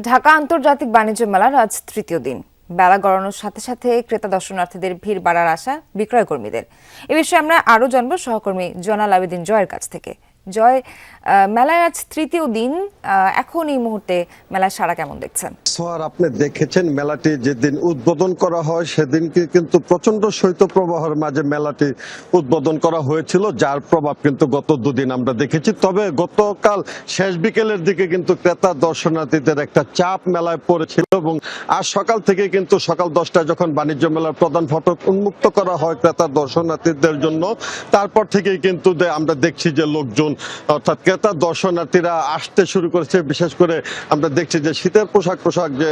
ঢাকা আন্তর্জাতিক বাণিজ্য মেলার আজ তৃতীয় দিন। বেলা গড়ানোর সাথে সাথে ক্রেতা দর্শনার্থীদের ভিড় বাড়ার আশা বিক্রয় কর্মীদের। এ বিষয়ে আমরা আরো জানবো সহকর্মী জয়নাল আবেদিন জয়ের কাছ থেকে। জয়, মেলায় আজ তৃতীয় দিন, এখন এই মুহূর্তে মেলায় সাড়া কেমন দেখছেন? সোহার, আপনি দেখেছেন মেলাটি যেদিন উদ্বোধন করা হয় সেদিনকে কিন্তু প্রচন্ড শৈত্যপ্রবাহের মাঝে মেলাটি উদ্বোধন করা হয়েছিল, যার প্রভাব কিন্তু গত দুদিন আমরা দেখেছি। তবে গতকাল শেষ বিকেলের দিকে কিন্তু ক্রেতা দর্শনার্থীদের একটা চাপ মেলায় পড়েছিল এবং আজ সকাল থেকে কিন্তু সকাল 10টায় যখন বাণিজ্য মেলার প্রধান ফটক উন্মুক্ত করা হয় ক্রেতা দর্শনার্থীদের জন্য, তারপর থেকেই কিন্তু আমরা দেখছি যে লোকজন অর্থাৎ ক্রেতা দর্শনার্থীরা আসতে শুরু করেছে। বিশেষ করে আমরা দেখছি যে শীতের পোশাক যে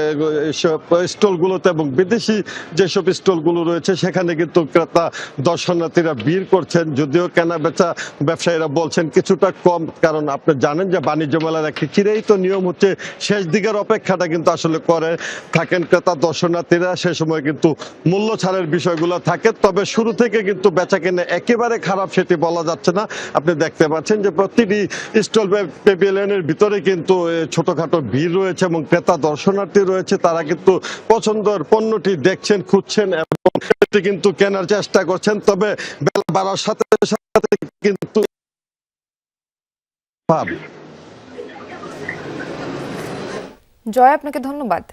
স্টলগুলোতে এবং বিদেশি যেসব স্টলগুলো রয়েছে সেখানে কিন্তু ক্রেতা দর্শনার্থীরা ভিড় করছেন। যদিও কেনা বেচা ব্যবসায়ীরা বলছেন কিছুটা কম, কারণ আপনি জানেন যে বাণিজ্য মেলার একটি চিরায়ত নিয়ম হচ্ছে শেষ দিকের অপেক্ষাটা কিন্তু আসলে করে থাকেন ক্রেতা দর্শনার্থীরা। সে সময় কিন্তু মূল্য ছাড়ের বিষয়গুলো থাকে। তবে শুরু থেকে কিন্তু বেচা কেনা একেবারে খারাপ সেটি বলা যাচ্ছে না। আপনি দেখতে পাচ্ছেন যে প্রতিটি স্টল প্যাভিলিয়নের ভিতরে কিন্তু ছোটখাটো ভিড় রয়েছে এবং ক্রেতা দর্শনার্থী রয়েছে। তারা কিন্তু পছন্দের পণ্যটি দেখছেন, খুঁজছেন এবং কিন্তু কেনার চেষ্টা করছেন। তবে বেলা বাড়ার সাথে সাথে কিন্তু জয়, আপনাকে ধন্যবাদ।